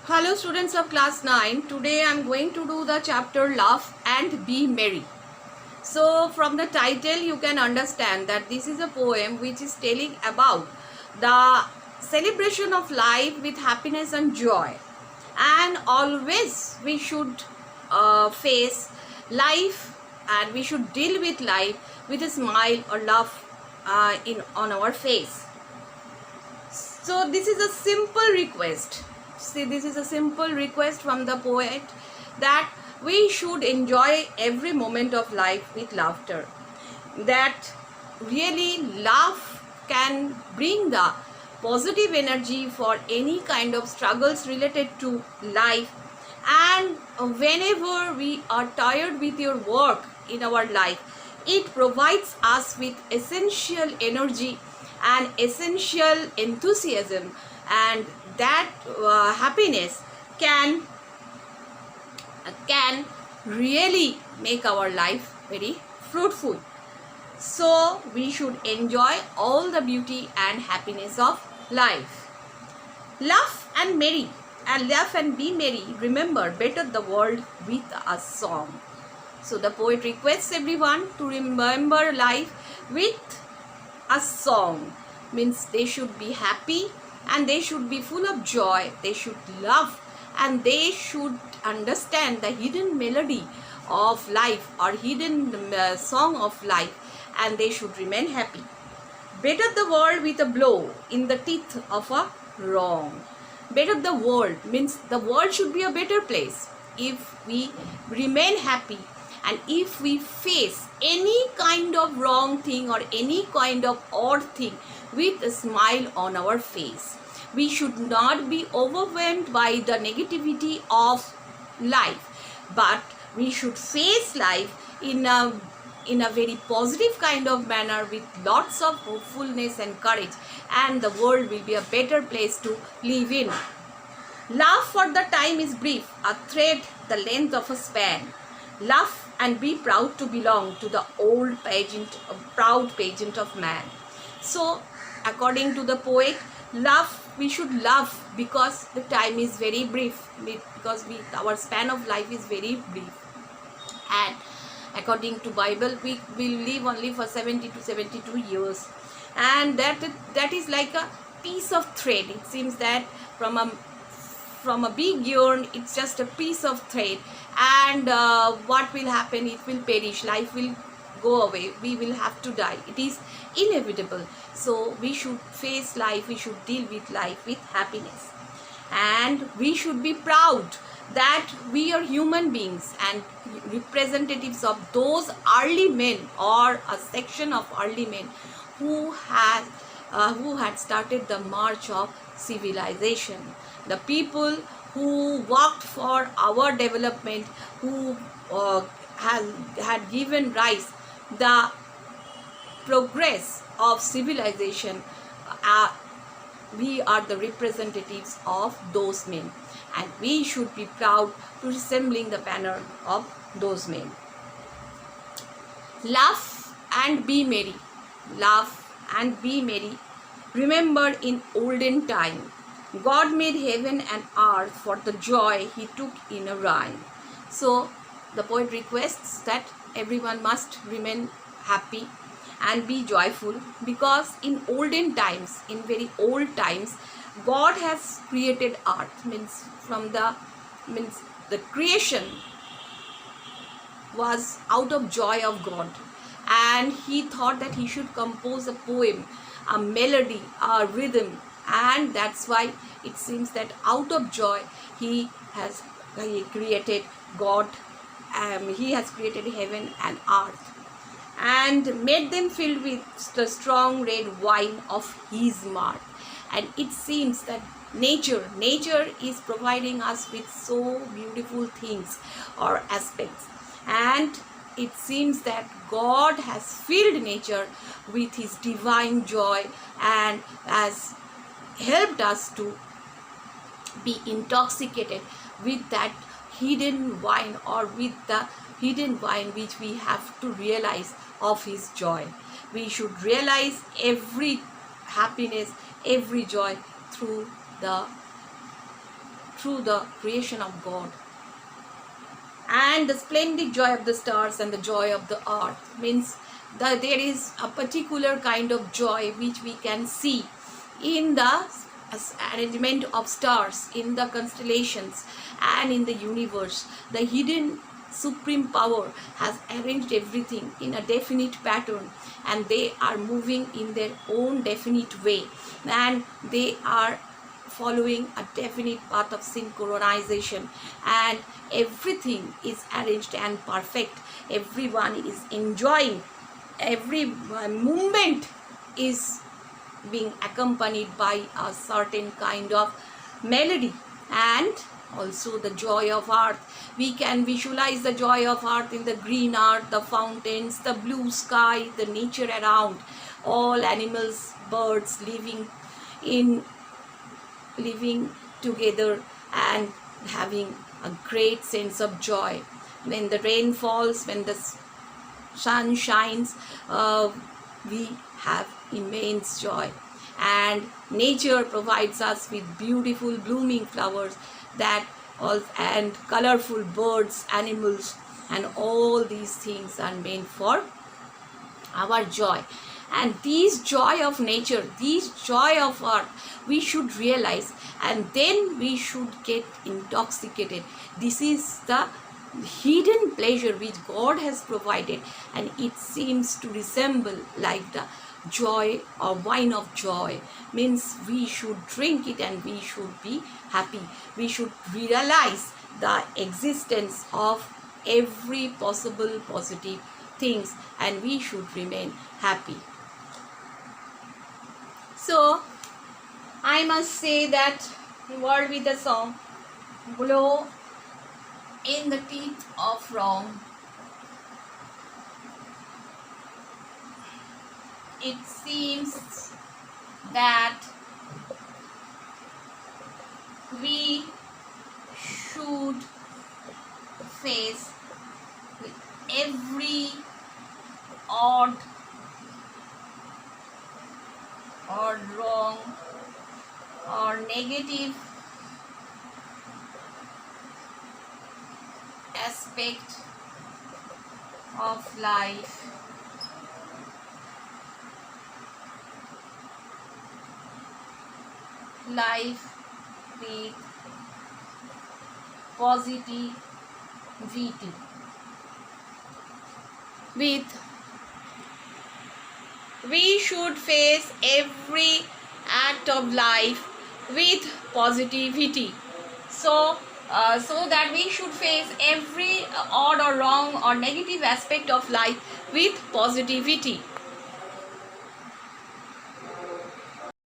Hello students of class 9. Today I am going to do the chapter Laugh and Be Merry. So from the title you can understand that this is a poem which is telling about the celebration of life with happiness and joy. And always we should face life and we should deal with life with a smile or laugh on our face. So this is a simple request. See, this is a simple request from the poet that we should enjoy every moment of life with laughter. That really laugh can bring the positive energy for any kind of struggles related to life. And whenever we are tired with your work in our life, it provides us with essential energy and essential enthusiasm, and that happiness can really make our life very fruitful. So we should enjoy all the beauty and happiness of life. Laugh and be merry. Remember, better the world with a song. So the poet requests everyone to remember life with a song. Means they should be happy and they should be full of joy. They should love and they should understand the hidden melody of life or hidden song of life, and they should remain happy. Better the world with a blow in the teeth of a wrong. Better the world means the world should be a better place if we remain happy, and if we face any kind of wrong thing or any kind of odd thing with a smile on our face. We should not be overwhelmed by the negativity of life, but we should face life in a very positive kind of manner with lots of hopefulness and courage, and the world will be a better place to live in. Laugh for the time is brief, a thread the length of a span. Laugh and be proud to belong to the proud pageant of man. So, according to the poet, we should laugh because the time is very brief, because our span of life is very brief. And according to Bible, we will live only for 70 to 72 years. And that is like a piece of thread. It seems that from a big yarn, it's just a piece of thread, and what will happen? It will perish. Life will go away. We will have to die. It is inevitable. So we should face life. We should deal with life with happiness, and we should be proud that we are human beings and representatives of those early men, or a section of early men who had started the march of civilization. The people who worked for our development, who had given rise the progress of civilization. We are the representatives of those men, and we should be proud to resembling the banner of those men. Laugh and be merry. Laugh and be merry. Remember, in olden time, God made heaven and earth for the joy he took in a rhyme. So the poet requests that everyone must remain happy and be joyful, because in olden times, in very old times, God has created earth. Means the creation was out of joy of God, and he thought that he should compose a poem, a melody, a rhythm, and that's why it seems that out of joy he created God. He has created heaven and earth and made them filled with the strong red wine of his mirth. And it seems that nature is providing us with so beautiful things or aspects, and it seems that God has filled nature with his divine joy and has helped us to be intoxicated with that hidden wine, or with the hidden wine which we have to realize of his joy. We should realize every happiness, every joy through through the creation of God. And the splendid joy of the stars and the joy of the earth means that there is a particular kind of joy which we can see in the arrangement of stars, in the constellations, and in the universe. The hidden supreme power has arranged everything in a definite pattern, and they are moving in their own definite way, and they are following a definite path of synchronization, and everything is arranged and perfect. Everyone is enjoying, every movement is being accompanied by a certain kind of melody. And also the joy of earth, we can visualize the joy of earth in the green earth, the fountains, the blue sky, the nature around, all animals, birds living together and having a great sense of joy. When the rain falls, when the sun shines, we have immense joy. And nature provides us with beautiful blooming flowers that all, and colorful birds, animals, and all these things are meant for our joy. And this joy of nature, this joy of earth, we should realize, and then we should get intoxicated. This is the hidden pleasure which God has provided, and it seems to resemble like the joy or wine of joy. Means we should drink it and we should be happy. We should realize the existence of every possible positive things, and we should remain happy. So I must say that word with the song, blow in the teeth of wrong. It seems that we should face with every odd or wrong or negative aspect of life. Life with positivity. We should face every act of life with positivity. So that we should face every odd or wrong or negative aspect of life with positivity.